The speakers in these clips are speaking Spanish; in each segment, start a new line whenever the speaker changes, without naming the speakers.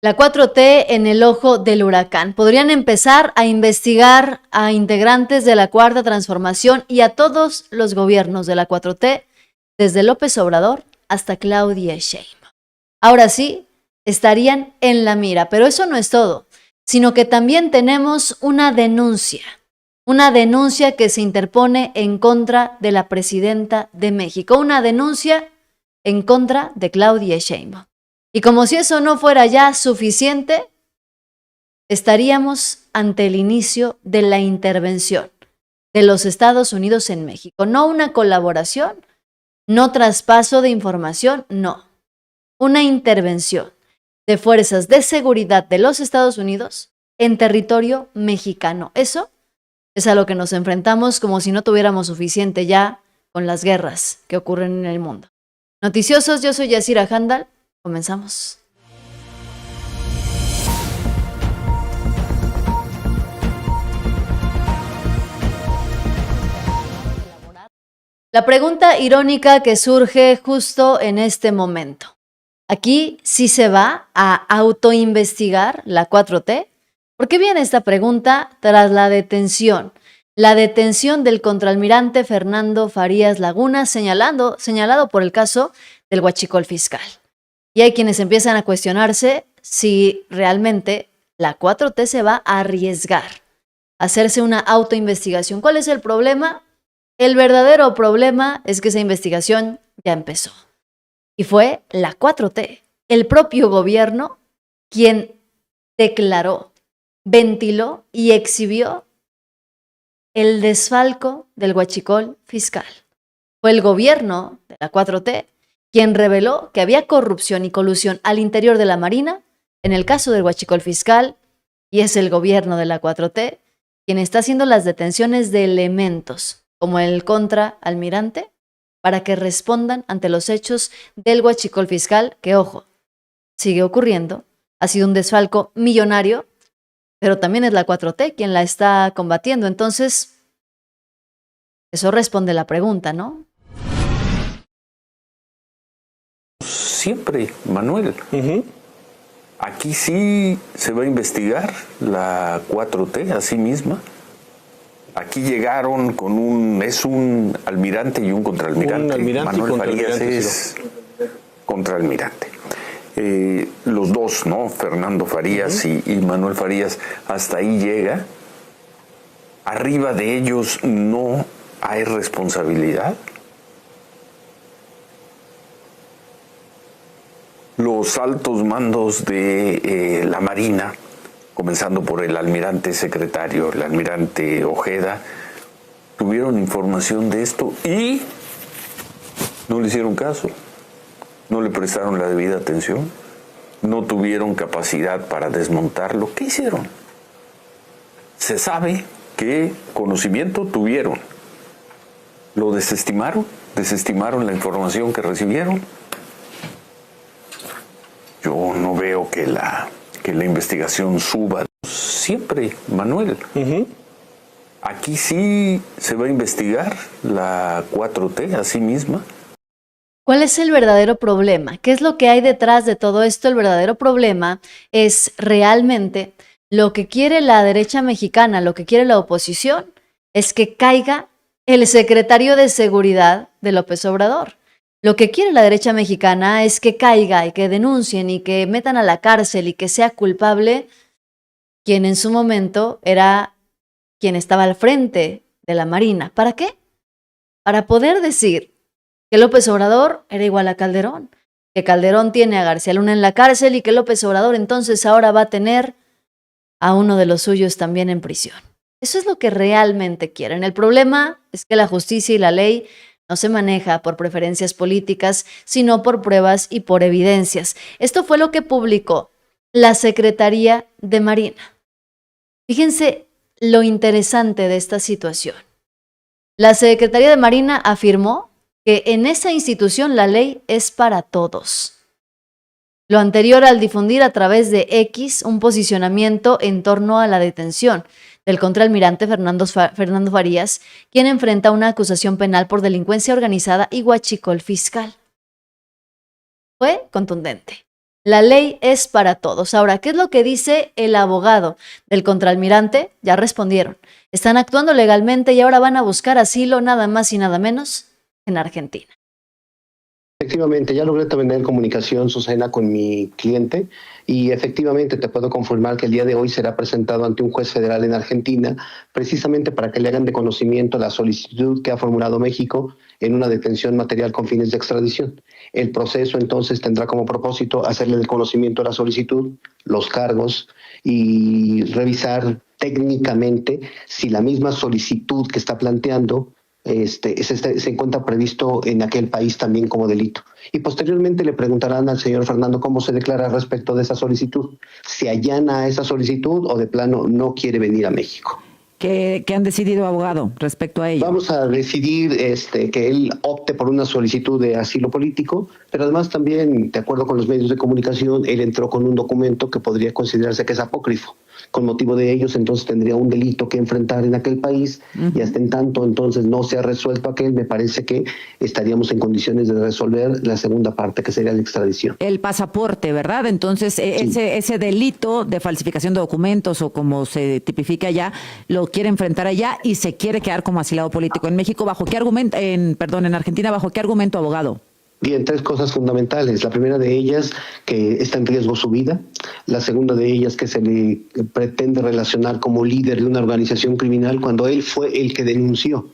La 4T en el ojo del huracán. Podrían empezar a investigar a integrantes de la Cuarta Transformación y a todos los gobiernos de la 4T, desde López Obrador hasta Claudia Sheinbaum. Ahora sí, estarían en la mira, pero eso no es todo, sino que también tenemos una denuncia que se interpone en contra de la presidenta de México, una denuncia en contra de Claudia Sheinbaum. Y como si eso no fuera ya suficiente, estaríamos ante el inicio de la intervención de los Estados Unidos en México. No una colaboración, no traspaso de información, no. Una intervención de fuerzas de seguridad de los Estados Unidos en territorio mexicano. Eso es a lo que nos enfrentamos como si no tuviéramos suficiente ya con las guerras que ocurren en el mundo. Noticiosos, yo soy Yasira Handal. Comenzamos. La pregunta irónica que surge justo en este momento. ¿Aquí sí se va a autoinvestigar la 4T? ¿Por qué viene esta pregunta tras la detención del contraalmirante Fernando Farías Laguna, señalado por el caso del huachicol fiscal? Y hay quienes empiezan a cuestionarse si realmente la 4T se va a arriesgar a hacerse una autoinvestigación. ¿Cuál es el problema? El verdadero problema es que esa investigación ya empezó. Y fue la 4T, el propio gobierno, quien declaró, ventiló y exhibió el desfalco del huachicol fiscal. Fue el gobierno de la 4T quien reveló que había corrupción y colusión al interior de la Marina en el caso del huachicol fiscal, y es el gobierno de la 4T quien está haciendo las detenciones de elementos como el contraalmirante para que respondan ante los hechos del huachicol fiscal, que, ojo, sigue ocurriendo. Ha sido un desfalco millonario, pero también es la 4T quien la está combatiendo. Entonces, eso responde la pregunta, ¿no?
Siempre, Manuel. Aquí sí se va a investigar la 4T a sí misma. Aquí llegaron con un almirante y un contraalmirante. Manuel Farías es contraalmirante. Los dos, ¿no? Fernando Farías y Manuel Farías, hasta ahí llega. Arriba de ellos no hay responsabilidad. Los altos mandos de la Marina, comenzando por el almirante secretario, el almirante Ojeda, tuvieron información de esto y no le hicieron caso, no le prestaron la debida atención, no tuvieron capacidad para desmontarlo. ¿Qué hicieron? Se sabe que conocimiento tuvieron, lo desestimaron la información que recibieron. Yo no veo que la investigación suba. Siempre, Manuel. Aquí sí se va a investigar la 4T a sí misma.
¿Cuál es el verdadero problema? ¿Qué es lo que hay detrás de todo esto? El verdadero problema es realmente lo que quiere la derecha mexicana, lo que quiere la oposición, es que caiga el secretario de Seguridad de López Obrador. Lo que quiere la derecha mexicana es que caiga y que denuncien y que metan a la cárcel y que sea culpable quien en su momento era quien estaba al frente de la Marina. ¿Para qué? Para poder decir que López Obrador era igual a Calderón, que Calderón tiene a García Luna en la cárcel y que López Obrador entonces ahora va a tener a uno de los suyos también en prisión. Eso es lo que realmente quieren. El problema es que la justicia y la ley no se maneja por preferencias políticas, sino por pruebas y por evidencias. Esto fue lo que publicó la Secretaría de Marina. Fíjense lo interesante de esta situación. La Secretaría de Marina afirmó que en esa institución la ley es para todos. Lo anterior al difundir a través de X un posicionamiento en torno a la detención del contraalmirante Fernando Farías, quien enfrenta una acusación penal por delincuencia organizada y huachicol fiscal. Fue contundente. La ley es para todos. Ahora, ¿qué es lo que dice el abogado del contraalmirante? Ya respondieron. Están actuando legalmente y ahora van a buscar asilo nada más y nada menos en Argentina.
Efectivamente, ya logré tener comunicación, Susana, con mi cliente y efectivamente te puedo confirmar que el día de hoy será presentado ante un juez federal en Argentina, precisamente para que le hagan de conocimiento la solicitud que ha formulado México en una detención material con fines de extradición. El proceso entonces tendrá como propósito hacerle de conocimiento la solicitud, los cargos y revisar técnicamente si la misma solicitud que está planteando se encuentra previsto en aquel país también como delito. Y posteriormente le preguntarán al señor Fernando cómo se declara respecto de esa solicitud, si allana esa solicitud o de plano no quiere venir a México.
¿Qué han decidido, abogado, respecto a ello?
Vamos a decidir que él opte por una solicitud de asilo político, pero además también, de acuerdo con los medios de comunicación, él entró con un documento que podría considerarse que es apócrifo. Con motivo de ellos, entonces tendría un delito que enfrentar en aquel país y hasta en tanto entonces no se ha resuelto aquel, me parece que estaríamos en condiciones de resolver la segunda parte, que sería la extradición.
El pasaporte, ¿verdad? Entonces, sí. ese delito de falsificación de documentos o como se tipifica allá, lo quiere enfrentar allá y se quiere quedar como asilado político en México. ¿Bajo qué argumento, en Argentina, bajo qué argumento, abogado?
Bien, tres cosas fundamentales. La primera de ellas, que está en riesgo su vida. La segunda de ellas, que se le pretende relacionar como líder de una organización criminal cuando él fue el que denunció.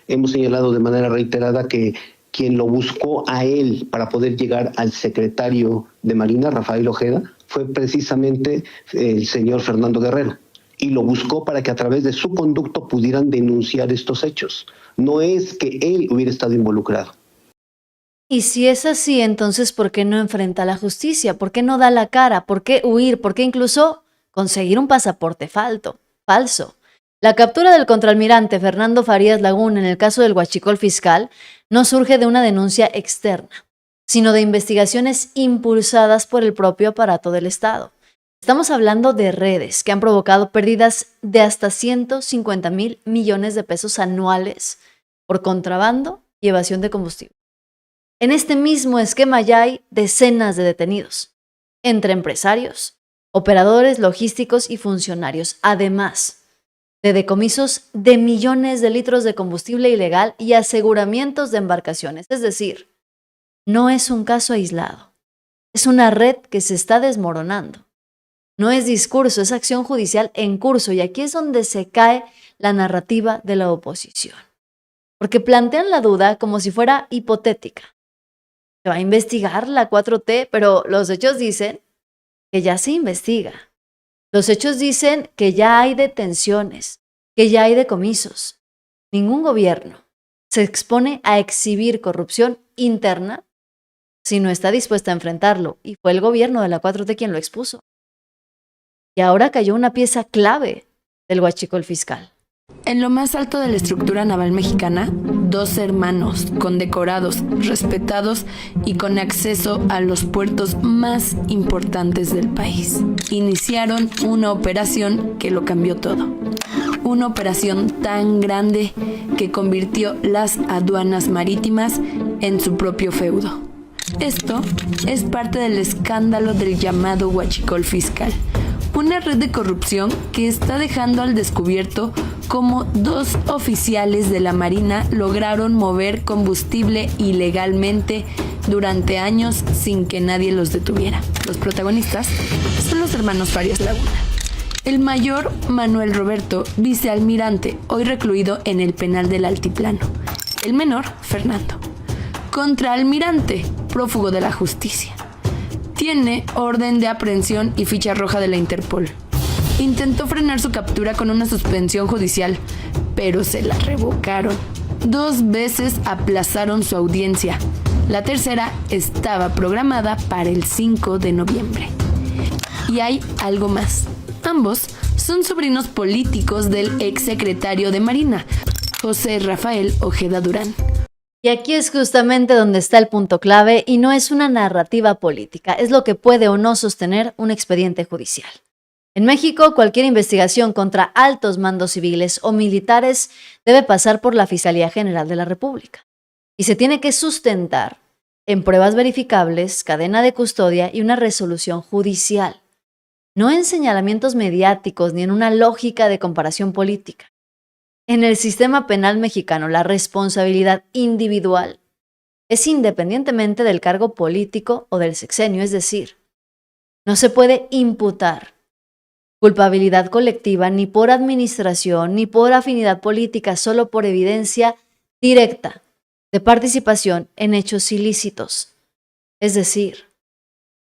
Hemos señalado de manera reiterada que quien lo buscó a él para poder llegar al secretario de Marina, Rafael Ojeda, fue precisamente el señor Fernando Guerrero. Y lo buscó para que a través de su conducto pudieran denunciar estos hechos. No es que él hubiera estado involucrado.
Y si es así, entonces, ¿por qué no enfrenta a la justicia? ¿Por qué no da la cara? ¿Por qué huir? ¿Por qué incluso conseguir un pasaporte falso? La captura del contraalmirante Fernando Farías Lagún en el caso del huachicol fiscal no surge de una denuncia externa, sino de investigaciones impulsadas por el propio aparato del Estado. Estamos hablando de redes que han provocado pérdidas de hasta 150,000 millones de pesos anuales por contrabando y evasión de combustible. En este mismo esquema ya hay decenas de detenidos, entre empresarios, operadores logísticos y funcionarios, además de decomisos de millones de litros de combustible ilegal y aseguramientos de embarcaciones. Es decir, no es un caso aislado, es una red que se está desmoronando. No es discurso, es acción judicial en curso y aquí es donde se cae la narrativa de la oposición. Porque plantean la duda como si fuera hipotética. Se va a investigar la 4T, pero los hechos dicen que ya se investiga. Los hechos dicen que ya hay detenciones, que ya hay decomisos. Ningún gobierno se expone a exhibir corrupción interna si no está dispuesta a enfrentarlo. Y fue el gobierno de la 4T quien lo expuso. Y ahora cayó una pieza clave del huachicol fiscal.
En lo más alto de la estructura naval mexicana, 2 hermanos condecorados, respetados y con acceso a los puertos más importantes del país iniciaron una operación que lo cambió todo. Una operación tan grande que convirtió las aduanas marítimas en su propio feudo. Esto es parte del escándalo del llamado huachicol fiscal, una red de corrupción que está dejando al descubierto cómo 2 oficiales de la Marina lograron mover combustible ilegalmente durante años sin que nadie los detuviera. Los protagonistas son los hermanos Farías Laguna. El mayor, Manuel Roberto, vicealmirante, hoy recluido en el penal del Altiplano. El menor, Fernando, contraalmirante, prófugo de la justicia. Tiene orden de aprehensión y ficha roja de la Interpol. Intentó frenar su captura con una suspensión judicial, pero se la revocaron. 2 veces aplazaron su audiencia. La tercera estaba programada para el 5 de noviembre. Y hay algo más. Ambos son sobrinos políticos del exsecretario de Marina, José Rafael Ojeda Durán.
Y aquí es justamente donde está el punto clave y no es una narrativa política, es lo que puede o no sostener un expediente judicial. En México, cualquier investigación contra altos mandos civiles o militares debe pasar por la Fiscalía General de la República y se tiene que sustentar en pruebas verificables, cadena de custodia y una resolución judicial, no en señalamientos mediáticos ni en una lógica de comparación política. En el sistema penal mexicano, la responsabilidad individual es independientemente del cargo político o del sexenio, es decir, no se puede imputar culpabilidad colectiva ni por administración ni por afinidad política, solo por evidencia directa de participación en hechos ilícitos. Es decir,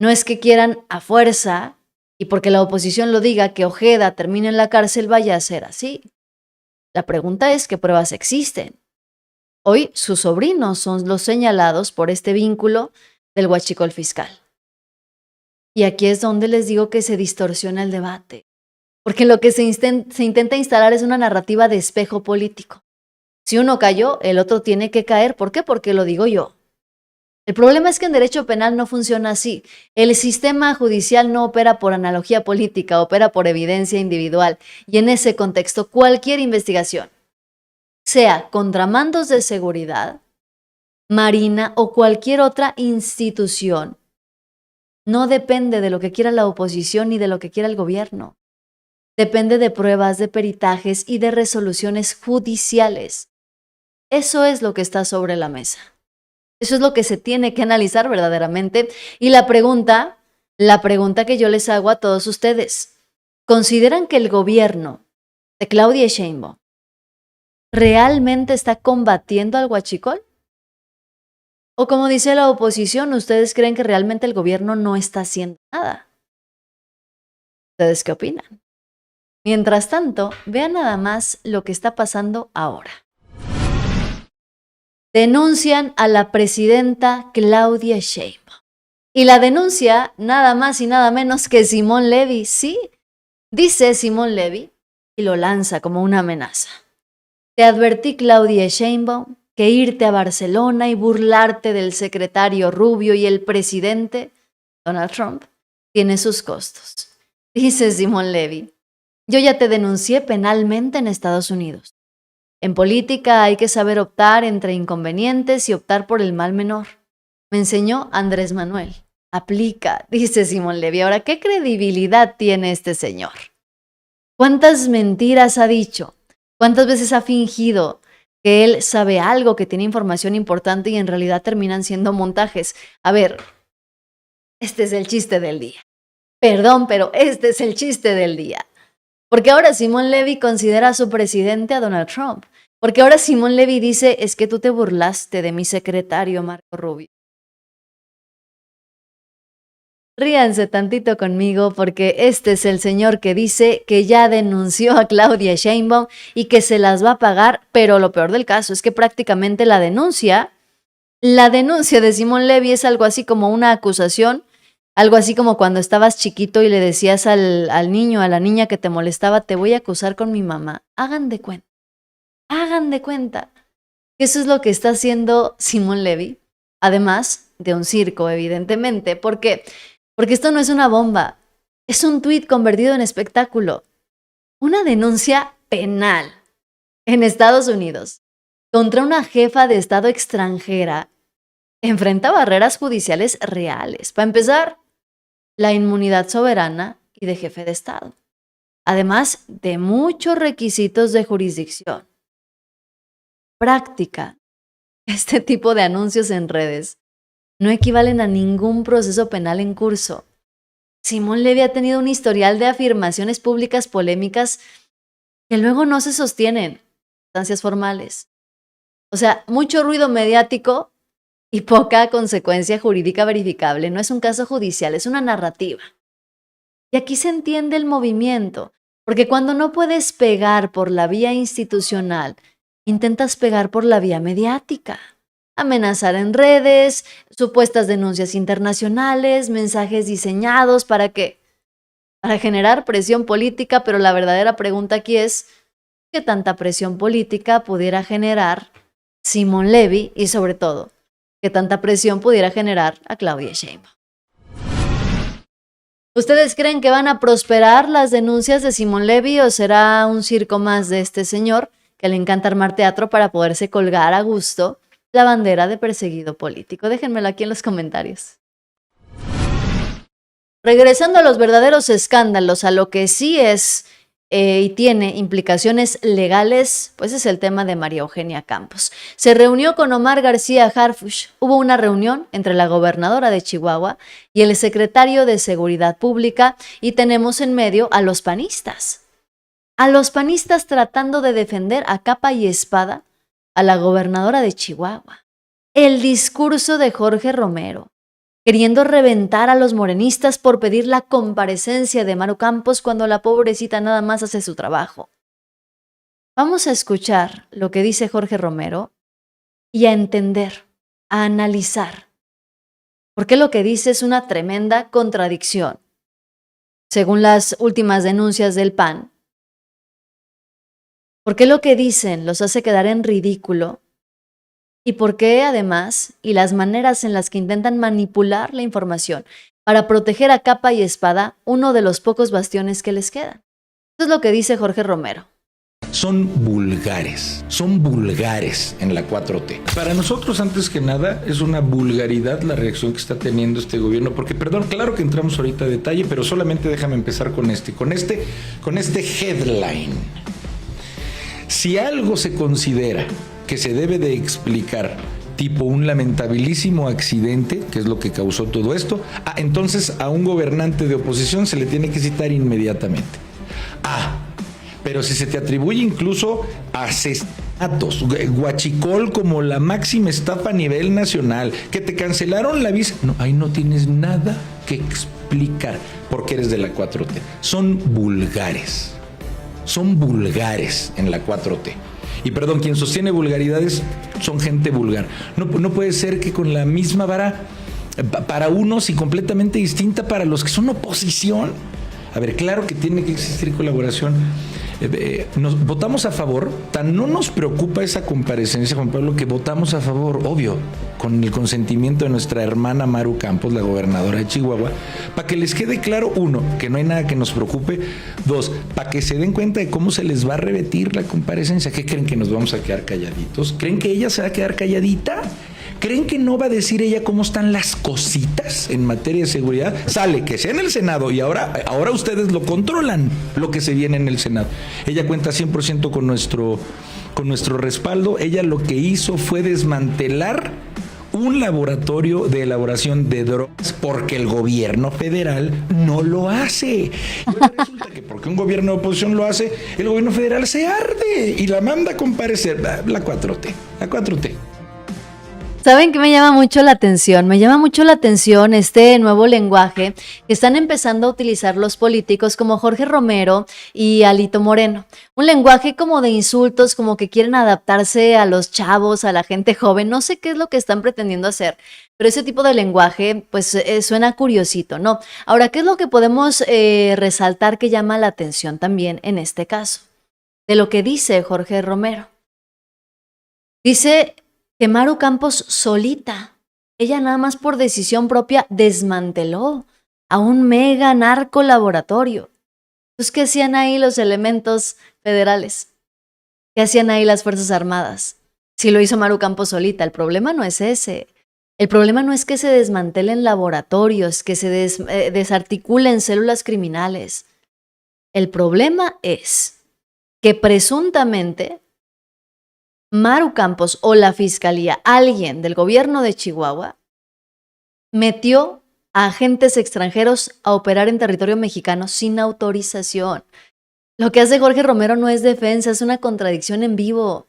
no es que quieran a fuerza y porque la oposición lo diga que Ojeda termine en la cárcel vaya a ser así. La pregunta es qué pruebas existen. Hoy sus sobrinos son los señalados por este vínculo del huachicol fiscal. Y aquí es donde les digo que se distorsiona el debate, porque lo que se intenta instalar es una narrativa de espejo político. Si uno cayó, el otro tiene que caer. ¿Por qué? Porque lo digo yo. El problema es que en derecho penal no funciona así. El sistema judicial no opera por analogía política, opera por evidencia individual. Y en ese contexto, cualquier investigación, sea contra mandos de seguridad, Marina o cualquier otra institución, no depende de lo que quiera la oposición ni de lo que quiera el gobierno. Depende de pruebas, de peritajes y de resoluciones judiciales. Eso es lo que está sobre la mesa. Eso es lo que se tiene que analizar verdaderamente. Y la pregunta que yo les hago a todos ustedes, ¿consideran que el gobierno de Claudia Sheinbaum realmente está combatiendo al huachicol? O como dice la oposición, ¿ustedes creen que realmente el gobierno no está haciendo nada? ¿Ustedes qué opinan? Mientras tanto, vean nada más lo que está pasando ahora. Denuncian a la presidenta Claudia Sheinbaum. Y la denuncia nada más y nada menos que Simón Levy. Sí, dice Simón Levy y lo lanza como una amenaza. Te advertí, Claudia Sheinbaum, que irte a Barcelona y burlarte del secretario Rubio y el presidente Donald Trump tiene sus costos. Dice Simón Levy, yo ya te denuncié penalmente en Estados Unidos. En política hay que saber optar entre inconvenientes y optar por el mal menor. Me enseñó Andrés Manuel. Aplica, dice Simón Levy. Ahora, ¿qué credibilidad tiene este señor? ¿Cuántas mentiras ha dicho? ¿Cuántas veces ha fingido que él sabe algo, que tiene información importante y en realidad terminan siendo montajes? A ver, este es el chiste del día. Perdón, pero este es el chiste del día. Porque ahora Simón Levy considera a su presidente a Donald Trump. Porque ahora Simón Levy dice, es que tú te burlaste de mi secretario Marco Rubio. Ríanse tantito conmigo porque este es el señor que dice que ya denunció a Claudia Sheinbaum y que se las va a pagar, pero lo peor del caso es que prácticamente la denuncia de Simón Levy es algo así como una acusación, algo así como cuando estabas chiquito y le decías al niño, a la niña que te molestaba, te voy a acusar con mi mamá. Hagan de cuenta que eso es lo que está haciendo Simón Levy, además de un circo, evidentemente, porque esto no es una bomba, es un tuit convertido en espectáculo. Una denuncia penal en Estados Unidos contra una jefa de Estado extranjera enfrenta barreras judiciales reales. Para empezar, la inmunidad soberana y de jefe de Estado, además de muchos requisitos de jurisdicción. Práctica, este tipo de anuncios en redes no equivalen a ningún proceso penal en curso. Simón Levy ha tenido un historial de afirmaciones públicas polémicas que luego no se sostienen en instancias formales. O sea, mucho ruido mediático y poca consecuencia jurídica verificable. No es un caso judicial, es una narrativa. Y aquí se entiende el movimiento, porque cuando no puedes pegar por la vía institucional, intentas pegar por la vía mediática. Amenazar en redes, supuestas denuncias internacionales, mensajes diseñados ¿para qué? Para generar presión política, pero la verdadera pregunta aquí es ¿qué tanta presión política pudiera generar Simón Levy y sobre todo, qué tanta presión pudiera generar a Claudia Sheinbaum? ¿Ustedes creen que van a prosperar las denuncias de Simón Levy o será un circo más de este señor que le encanta armar teatro para poderse colgar a gusto la bandera de perseguido político. Déjenmelo aquí en los comentarios. Regresando a los verdaderos escándalos, a lo que sí es y tiene implicaciones legales, pues es el tema de María Eugenia Campos. Se reunió con Omar García Harfuch. Hubo una reunión entre la gobernadora de Chihuahua y el secretario de Seguridad Pública y tenemos en medio a los panistas. A los panistas tratando de defender a capa y espada a la gobernadora de Chihuahua. El discurso de Jorge Romero, queriendo reventar a los morenistas por pedir la comparecencia de Maru Campos cuando la pobrecita nada más hace su trabajo. Vamos a escuchar lo que dice Jorge Romero y a entender, a analizar, porque lo que dice es una tremenda contradicción. Según las últimas denuncias del PAN, ¿por qué lo que dicen los hace quedar en ridículo? ¿Y por qué, además, y las maneras en las que intentan manipular la información para proteger a capa y espada uno de los pocos bastiones que les quedan? Eso es lo que dice Jorge Romero.
Son vulgares en la 4T. Para nosotros, antes que nada, es una vulgaridad la reacción que está teniendo este gobierno, porque, perdón, claro que entramos ahorita a detalle, pero solamente déjame empezar con este headline. Si algo se considera que se debe de explicar, tipo un lamentabilísimo accidente, que es lo que causó todo esto, entonces a un gobernante de oposición se le tiene que citar inmediatamente. Pero si se te atribuye incluso asesinatos, huachicol como la máxima estafa a nivel nacional, que te cancelaron la visa, no, ahí no tienes nada que explicar porque eres de la 4T. Son vulgares en la 4T. Y perdón, quien sostiene vulgaridades son gente vulgar. No puede ser que con la misma vara para unos y completamente distinta para los que son oposición. A ver, claro que tiene que existir colaboración. Nos votamos a favor, tan no nos preocupa esa comparecencia, Juan Pablo, que votamos a favor, obvio, con el consentimiento de nuestra hermana Maru Campos, la gobernadora de Chihuahua, para que les quede claro, uno, que no hay nada que nos preocupe, dos, para que se den cuenta de cómo se les va a repetir la comparecencia. ¿Qué creen, que nos vamos a quedar calladitos? ¿Creen que ella se va a quedar calladita? ¿Creen que no va a decir ella cómo están las cositas en materia de seguridad? Sale, que sea en el Senado, y ahora ustedes lo controlan, lo que se viene en el Senado. Ella cuenta 100% con nuestro respaldo. Ella lo que hizo fue desmantelar un laboratorio de elaboración de drogas porque el gobierno federal no lo hace. Y ahora resulta que porque un gobierno de oposición lo hace, el gobierno federal se arde y la manda a comparecer. La 4T.
¿Saben qué me llama mucho la atención? Me llama mucho la atención este nuevo lenguaje que están empezando a utilizar los políticos como Jorge Romero y Alito Moreno. Un lenguaje como de insultos, como que quieren adaptarse a los chavos, a la gente joven. No sé qué es lo que están pretendiendo hacer, pero ese tipo de lenguaje pues suena curiosito, ¿no? Ahora, ¿qué es lo que podemos resaltar que llama la atención también en este caso? De lo que dice Jorge Romero. Dice que Maru Campos solita, ella nada más por decisión propia desmanteló a un mega narco laboratorio. Entonces, ¿qué hacían ahí los elementos federales? ¿Qué hacían ahí las Fuerzas Armadas? Si lo hizo Maru Campos solita, el problema no es ese. El problema no es que se desmantelen laboratorios, que se desarticulen células criminales. El problema es que presuntamente Maru Campos o la fiscalía, alguien del gobierno de Chihuahua, metió a agentes extranjeros a operar en territorio mexicano sin autorización. Lo que hace Jorge Romero no es defensa, es una contradicción en vivo.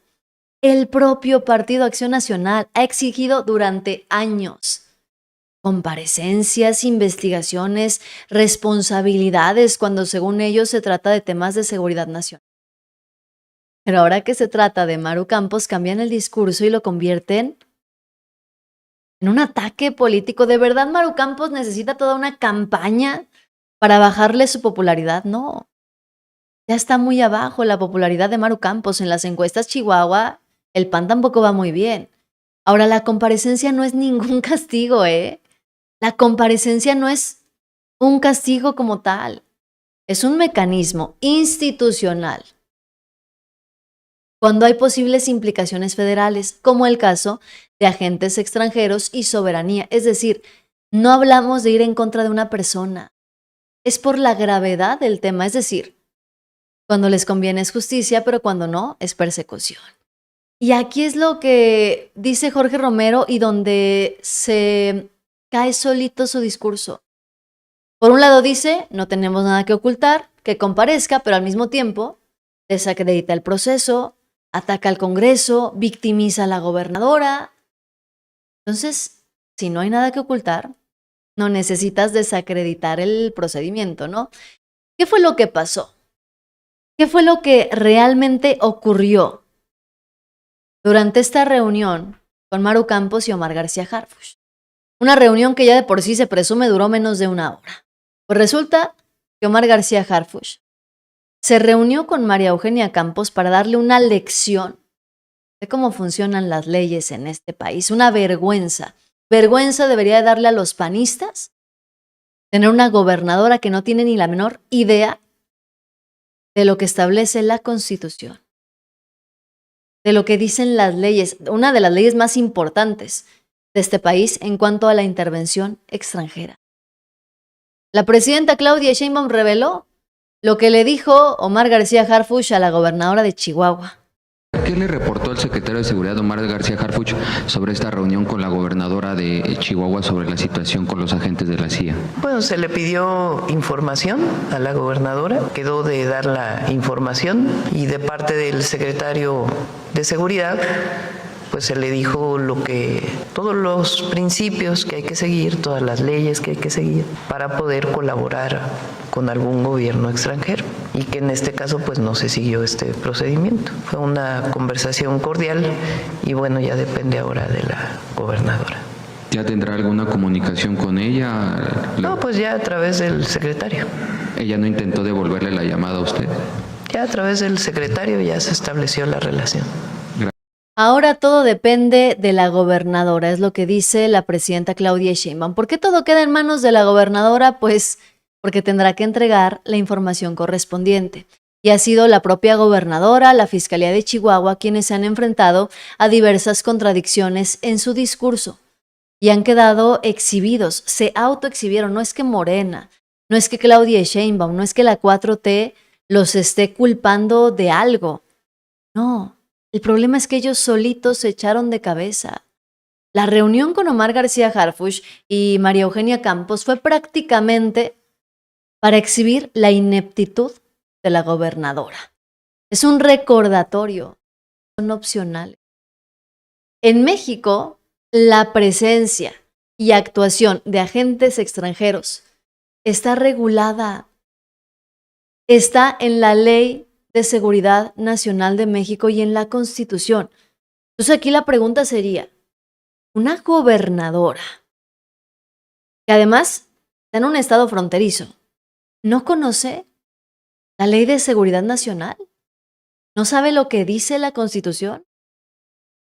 El propio Partido Acción Nacional ha exigido durante años comparecencias, investigaciones, responsabilidades cuando según ellos se trata de temas de seguridad nacional. Pero ahora que se trata de Maru Campos, cambian el discurso y lo convierten en un ataque político. ¿De verdad Maru Campos necesita toda una campaña para bajarle su popularidad? No. Ya está muy abajo la popularidad de Maru Campos. En las encuestas Chihuahua, el PAN tampoco va muy bien. Ahora, la comparecencia no es ningún castigo, ¿eh? La comparecencia no es un castigo como tal. Es un mecanismo institucional cuando hay posibles implicaciones federales, como el caso de agentes extranjeros y soberanía. Es decir, no hablamos de ir en contra de una persona, es por la gravedad del tema. Es decir, cuando les conviene es justicia, pero cuando no, es persecución. Y aquí es lo que dice Jorge Romero y donde se cae solito su discurso. Por un lado dice, no tenemos nada que ocultar, que comparezca, pero al mismo tiempo desacredita el proceso, ataca al Congreso, victimiza a la gobernadora. Entonces, si no hay nada que ocultar, no necesitas desacreditar el procedimiento, ¿no? ¿Qué fue lo que pasó? ¿Qué fue lo que realmente ocurrió durante esta reunión con Maru Campos y Omar García Harfuch? Una reunión que ya de por sí se presume duró menos de una hora. Pues resulta que Omar García Harfuch se reunió con María Eugenia Campos para darle una lección de cómo funcionan las leyes en este país. Una vergüenza. Vergüenza debería darle a los panistas tener una gobernadora que no tiene ni la menor idea de lo que establece la Constitución, de lo que dicen las leyes, una de las leyes más importantes de este país en cuanto a la intervención extranjera. La presidenta Claudia Sheinbaum reveló lo que le dijo Omar García Harfuch a la gobernadora de Chihuahua.
¿Qué le reportó el secretario de Seguridad Omar García Harfuch sobre esta reunión con la gobernadora de Chihuahua sobre la situación con los agentes de la CIA?
Bueno, se le pidió información a la gobernadora, quedó de dar la información y de parte del secretario de Seguridad pues se le dijo todos los principios que hay que seguir, todas las leyes que hay que seguir para poder colaborar con algún gobierno extranjero y que en este caso pues no se siguió este procedimiento. Fue una conversación cordial y bueno, ya depende ahora de la gobernadora.
¿Ya tendrá alguna comunicación con ella?
No, pues ya a través del secretario.
¿Ella no intentó devolverle la llamada a usted?
Ya a través del secretario ya se estableció la relación.
Ahora todo depende de la gobernadora, es lo que dice la presidenta Claudia Sheinbaum. ¿Por qué todo queda en manos de la gobernadora? Pues porque tendrá que entregar la información correspondiente. Y ha sido la propia gobernadora, la Fiscalía de Chihuahua, quienes se han enfrentado a diversas contradicciones en su discurso. Y han quedado exhibidos, se autoexhibieron. No es que Morena, no es que Claudia Sheinbaum, no es que la 4T los esté culpando de algo. No. El problema es que ellos solitos se echaron de cabeza. La reunión con Omar García Harfuch y María Eugenia Campos fue prácticamente para exhibir la ineptitud de la gobernadora. Es un recordatorio, son opcionales. En México, la presencia y actuación de agentes extranjeros está regulada, está en la Ley de Seguridad Nacional de México y en la Constitución. Entonces aquí la pregunta sería, una gobernadora que además está en un estado fronterizo, ¿no conoce la Ley de Seguridad Nacional? ¿No sabe lo que dice la Constitución?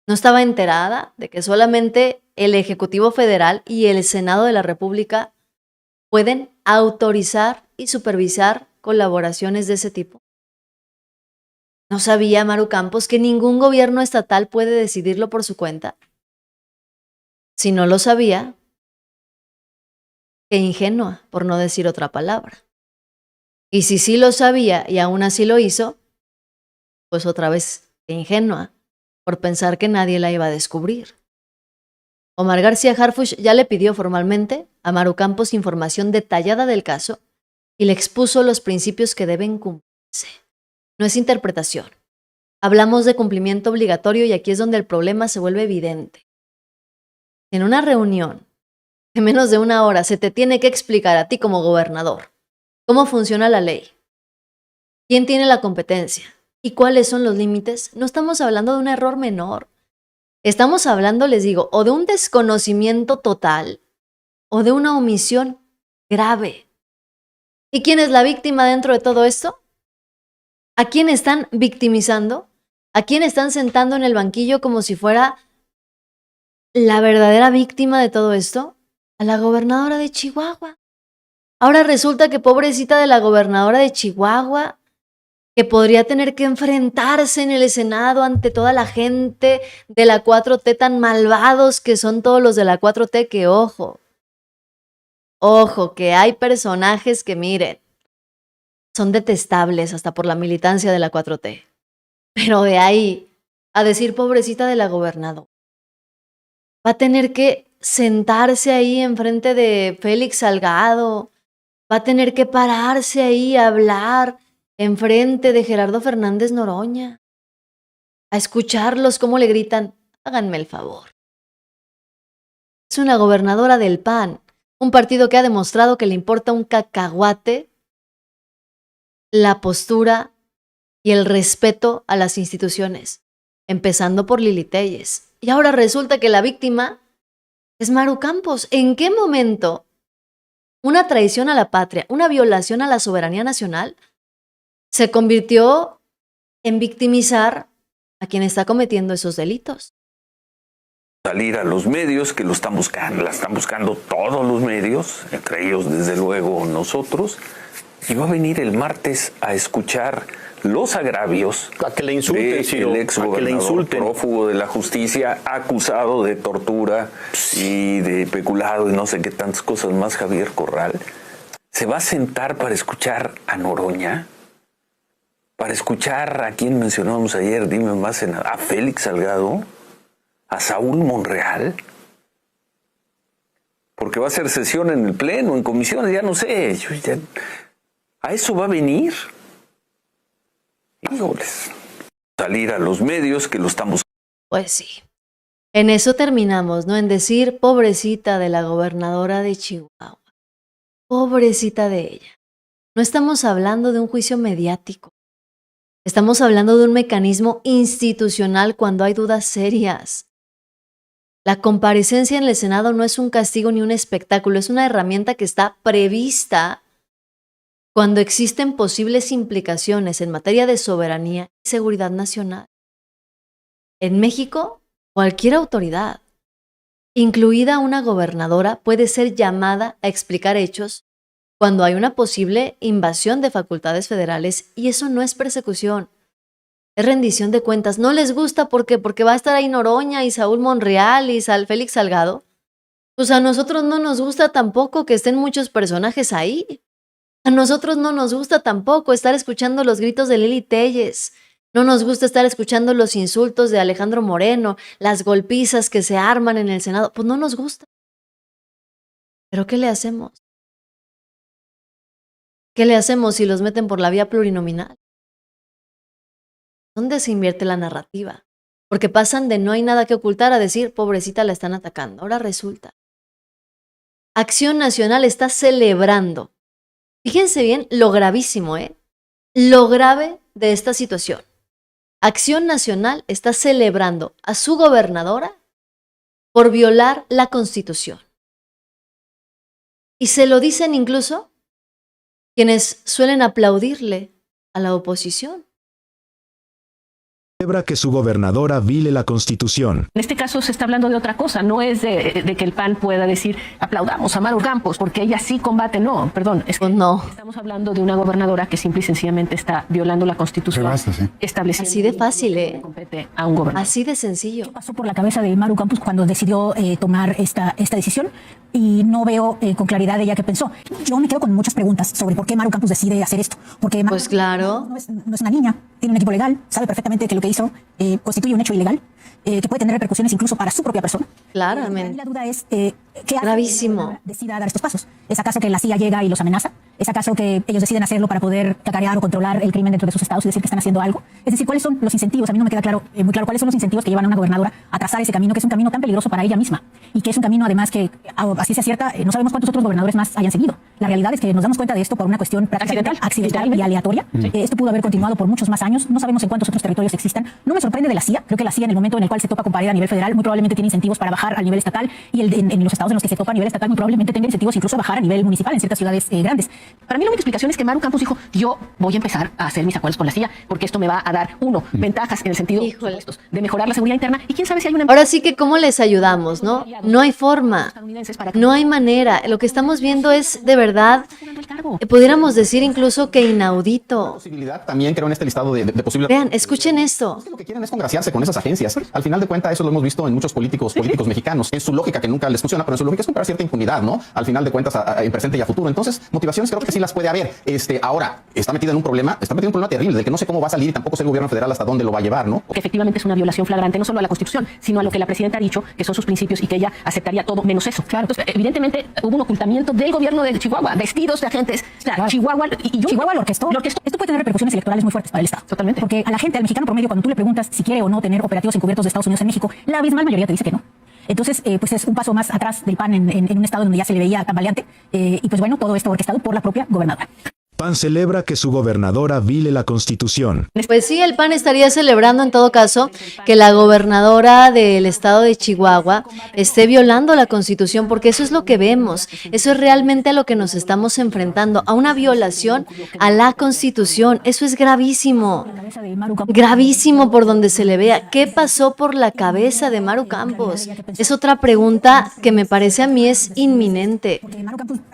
¿No estaba enterada de que solamente el Ejecutivo Federal y el Senado de la República pueden autorizar y supervisar colaboraciones de ese tipo? ¿No sabía Maru Campos que ningún gobierno estatal puede decidirlo por su cuenta? Si no lo sabía, qué ingenua, por no decir otra palabra. Y si sí lo sabía y aún así lo hizo, pues otra vez, qué ingenua, por pensar que nadie la iba a descubrir. Omar García Harfuch ya le pidió formalmente a Maru Campos información detallada del caso y le expuso los principios que deben cumplirse. No es interpretación. Hablamos de cumplimiento obligatorio y aquí es donde el problema se vuelve evidente. En una reunión de menos de una hora se te tiene que explicar a ti como gobernador cómo funciona la ley, quién tiene la competencia y cuáles son los límites. No estamos hablando de un error menor. Estamos hablando, les digo, o de un desconocimiento total o de una omisión grave. ¿Y quién es la víctima dentro de todo esto? ¿A quién están victimizando? ¿A quién están sentando en el banquillo como si fuera la verdadera víctima de todo esto? A la gobernadora de Chihuahua. Ahora resulta que pobrecita de la gobernadora de Chihuahua que podría tener que enfrentarse en el Senado ante toda la gente de la 4T, tan malvados que son todos los de la 4T, que ojo, que hay personajes que miren, son detestables hasta por la militancia de la 4T. Pero de ahí a decir pobrecita de la gobernadora, va a tener que sentarse ahí enfrente de Félix Salgado, va a tener que pararse ahí a hablar enfrente de Gerardo Fernández Noroña, a escucharlos cómo le gritan, háganme el favor. Es una gobernadora del PAN, un partido que ha demostrado que le importa un cacahuate la postura y el respeto a las instituciones, empezando por Lili Téllez. Y ahora resulta que la víctima es Maru Campos. ¿En qué momento una traición a la patria, una violación a la soberanía nacional, se convirtió en victimizar a quien está cometiendo esos delitos?
Salir a los medios, que la están buscando todos los medios, entre ellos desde luego nosotros, y va a venir el martes a escuchar los agravios
A que le insulten, Ciro,
del
a
ex
que le
gobernador
insulten.
prófugo de la justicia, acusado de tortura y de peculado y no sé qué tantas cosas más, Javier Corral. ¿Se va a sentar para escuchar a Noroña? Para escuchar a quien mencionamos ayer, dime más, a Félix Salgado, a Saúl Monreal, porque va a ser sesión en el pleno, en comisiones, ya no sé, ¿a eso va a venir? Híjoles, salir a los medios que lo están buscando.
Pues sí. En eso terminamos, ¿no? En decir, pobrecita de la gobernadora de Chihuahua. Pobrecita de ella. No estamos hablando de un juicio mediático. Estamos hablando de un mecanismo institucional cuando hay dudas serias. La comparecencia en el Senado no es un castigo ni un espectáculo, es una herramienta que está prevista cuando existen posibles implicaciones en materia de soberanía y seguridad nacional. En México, cualquier autoridad, incluida una gobernadora, puede ser llamada a explicar hechos cuando hay una posible invasión de facultades federales, y eso no es persecución, es rendición de cuentas. ¿No les gusta por qué? Porque va a estar ahí Noroña y Saúl Monreal y Félix Salgado. Pues a nosotros no nos gusta tampoco que estén muchos personajes ahí. A nosotros no nos gusta tampoco estar escuchando los gritos de Lili Téllez. No nos gusta estar escuchando los insultos de Alejandro Moreno, las golpizas que se arman en el Senado. Pues no nos gusta. ¿Pero qué le hacemos? ¿Qué le hacemos si los meten por la vía plurinominal? ¿Dónde se invierte la narrativa? Porque pasan de no hay nada que ocultar a decir, pobrecita, la están atacando. Ahora resulta. Acción Nacional está celebrando. Fíjense bien lo gravísimo, lo grave de esta situación. Acción Nacional está celebrando a su gobernadora por violar la Constitución. Y se lo dicen incluso quienes suelen aplaudirle a la oposición.
Celebra que su gobernadora viole la Constitución.
En este caso se está hablando de otra cosa, no es de que el PAN pueda decir aplaudamos a Maru Campos porque ella sí combate, no, perdón, es que
no.
Estamos hablando de una gobernadora que simple y sencillamente está violando la Constitución, estableciendo
así de fácil,
compete a un gobernador.
Así de sencillo.
¿Qué pasó por la cabeza de Maru Campos cuando decidió tomar esta decisión? Y no veo con claridad ella qué pensó. Yo me quedo con muchas preguntas sobre por qué Maru Campos decide hacer esto. Porque
pues claro.
No es una niña, tiene un equipo legal, sabe perfectamente que lo que hizo constituye un hecho ilegal, que puede tener repercusiones incluso para su propia persona.
Claramente.
La duda es, ¿qué hace
gravísimo
que decida dar estos pasos? ¿Es acaso que la CIA llega y los amenaza? ¿Es acaso que ellos deciden hacerlo para poder cacarear o controlar el crimen dentro de sus estados y decir que están haciendo algo? Es decir, ¿cuáles son los incentivos? A mí no me queda claro, muy claro cuáles son los incentivos que llevan a una gobernadora a trazar ese camino, que es un camino tan peligroso para ella misma y que es un camino además que, así sea cierta, no sabemos cuántos otros gobernadores más hayan seguido. La realidad es que nos damos cuenta de esto por una cuestión prácticamente accidental y aleatoria. Esto pudo haber continuado por muchos más años. No sabemos en cuántos otros territorios existan. No me sorprende de la CIA. Creo que la CIA, en el momento en el cual se topa con pared a nivel federal, muy probablemente tiene incentivos para bajar al nivel estatal, y en los estados en los que se topa a nivel estatal muy probablemente tenga incentivos incluso a bajar a nivel municipal en ciertas ciudades grandes.
Para mí la única explicación es que Maru Campos dijo, yo voy a empezar a hacer mis acuerdos con la CIA porque esto me va a dar, ventajas en el sentido de mejorar la seguridad interna, y quién sabe si hay una...
Ahora sí que cómo les ayudamos, ¿no? No hay forma, no hay manera. Lo que estamos viendo es de verdad pudiéramos decir incluso que inaudito.
También creo en este listado de posibles...
Vean, escuchen esto.
Lo que quieren es congraciarse con esas agencias. Al final de cuentas, eso lo hemos visto en muchos políticos mexicanos. En su lógica, que nunca les funciona, pero en su lógica es comprar cierta impunidad, ¿no? Al final de cuentas, en presente y a futuro. Entonces, motivaciones creo que sí las puede haber. Ahora, está metido en un problema terrible, del que no sé cómo va a salir y tampoco sé el gobierno federal hasta dónde lo va a llevar, ¿no?
Que efectivamente es una violación flagrante, no solo a la Constitución, sino a lo que la presidenta ha dicho, que son sus principios y que ella aceptaría todo menos eso. Claro. Entonces, evidentemente, hubo un ocultamiento del gobierno de Chihuahua, vestidos de agentes. O sea, Chihuahua
Chihuahua lo orquestó. Esto puede tener repercusiones electorales muy fuertes para el Estado.
Totalmente.
Porque a la gente, al mexicano promedio, cuando tú le preguntas si quiere o no tener operativos encubiertos de Estados Unidos en México, la abismal mayoría te dice que no. Entonces, pues es un paso más atrás del PAN en un estado donde ya se le veía tambaleante. Y pues bueno, todo esto orquestado por la propia gobernadora.
PAN celebra que su gobernadora vile la Constitución.
Pues sí, el PAN estaría celebrando en todo caso que la gobernadora del estado de Chihuahua esté violando la Constitución, porque eso es lo que vemos, eso es realmente a lo que nos estamos enfrentando, a una violación a la Constitución. Eso es gravísimo, gravísimo por donde se le vea. ¿Qué pasó por la cabeza de Maru Campos? Es otra pregunta que me parece a mí es inminente.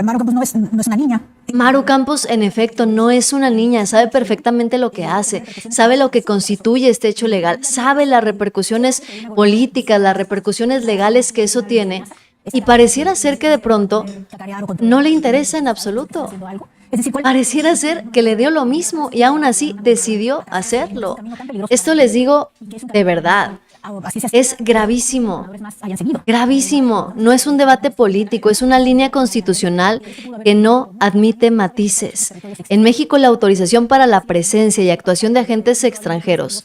Maru Campos no es una niña.
Maru Campos, en efecto, no es una niña, sabe perfectamente lo que hace, sabe lo que constituye este hecho legal, sabe las repercusiones políticas, las repercusiones legales que eso tiene, y pareciera ser que de pronto no le interesa en absoluto. Pareciera ser que le dio lo mismo y aún así decidió hacerlo. Esto les digo de verdad. Es gravísimo, gravísimo. No es un debate político, es una línea constitucional que no admite matices. En México, la autorización para la presencia y actuación de agentes extranjeros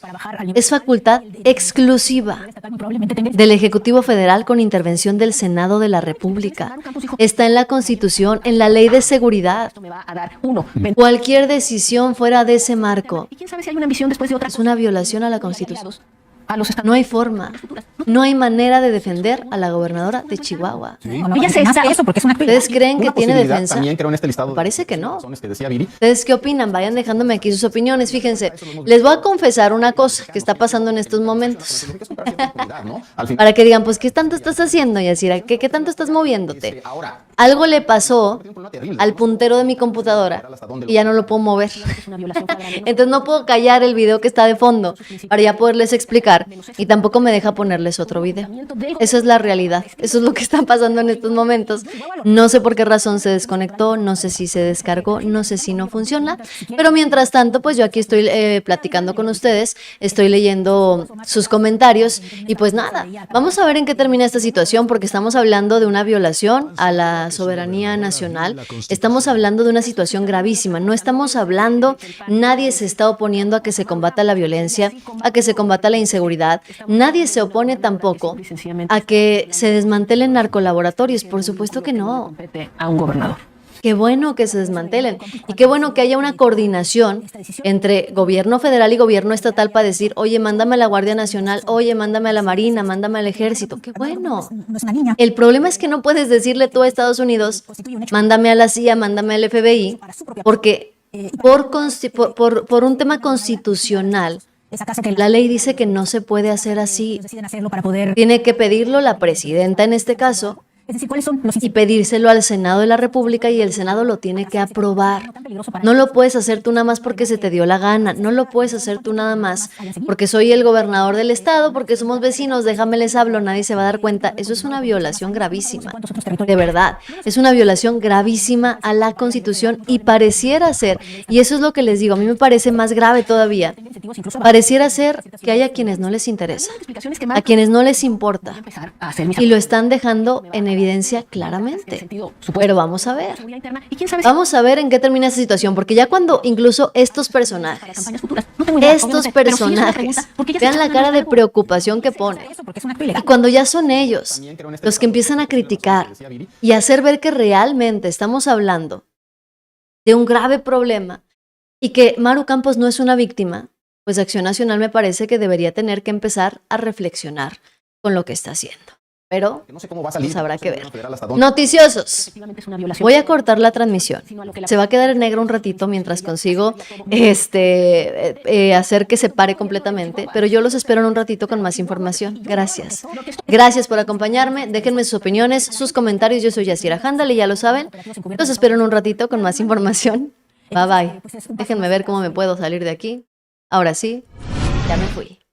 es facultad exclusiva del Ejecutivo Federal con intervención del Senado de la República. Está en la Constitución, en la Ley de Seguridad. Cualquier decisión fuera de ese marco es una violación a la Constitución. No hay forma, no hay manera de defender a la gobernadora de Chihuahua.
Ella se está eso porque es una
¿Ustedes creen que tiene defensa?
También creo en este listado.
Parece que no.
Que decía Viri.
¿Ustedes qué opinan? Vayan dejándome aquí sus opiniones. Fíjense, les voy a confesar una cosa que está pasando en estos momentos. Para que digan, pues, ¿qué tanto estás haciendo, Yacira? ¿Qué tanto estás moviéndote? Algo le pasó al puntero de mi computadora y ya no lo puedo mover. Entonces no puedo callar el video que está de fondo para ya poderles explicar, y tampoco me deja ponerles otro video. Eso es la realidad. Eso es lo que está pasando en estos momentos. No sé por qué razón se desconectó, no sé si se descargó, no sé si no funciona, pero mientras tanto, pues yo aquí estoy platicando con ustedes, estoy leyendo sus comentarios y pues nada, vamos a ver en qué termina esta situación, porque estamos hablando de una violación a la soberanía nacional, estamos hablando de una situación gravísima, no estamos hablando, nadie se está oponiendo a que se combata la violencia, a que se combata la inseguridad, nadie se opone tampoco a que se desmantelen narcolaboratorios, por supuesto que no.
A un gobernador.
Qué bueno que se desmantelen y qué bueno que haya una coordinación entre gobierno federal y gobierno estatal para decir, oye, mándame a la Guardia Nacional, oye, mándame a la Marina, mándame al Ejército. Qué bueno. El problema es que no puedes decirle tú a Estados Unidos, mándame a la CIA, mándame al FBI, porque por un tema constitucional, la ley dice que no se puede hacer así. Tiene que pedirlo la presidenta en este caso, y pedírselo al Senado de la República, y el Senado lo tiene que aprobar. No lo puedes hacer tú nada más porque se te dio la gana, no lo puedes hacer tú nada más porque soy el gobernador del estado, porque somos vecinos, déjame les hablo, nadie se va a dar cuenta. Eso es una violación gravísima, de verdad, es una violación gravísima a la Constitución y pareciera ser, y eso es lo que les digo, a mí me parece más grave todavía, pareciera ser que hay a quienes no les interesa, a quienes no les importa, y lo están dejando en evidencia claramente. Pero vamos a ver. Vamos a ver en qué termina esa situación, porque ya cuando incluso estos personajes, vean la cara de preocupación que ponen, y cuando ya son ellos los que empiezan a criticar y a hacer ver que realmente estamos hablando de un grave problema y que Maru Campos no es una víctima, pues Acción Nacional me parece que debería tener que empezar a reflexionar con lo que está haciendo. Pero
No sé cómo va a salir.
pues habrá que ver.
Federal hasta dónde.
Noticiosos.
Efectivamente es una violación.
Voy a cortar la transmisión. Se va a quedar en negro un ratito mientras consigo hacer que se pare completamente, pero yo los espero en un ratito con más información. Gracias. Gracias por acompañarme. Déjenme sus opiniones, sus comentarios. Yo soy Yasira Handal y ya lo saben. Los espero en un ratito con más información. Bye bye. Déjenme ver cómo me puedo salir de aquí. Ahora sí, ya me fui.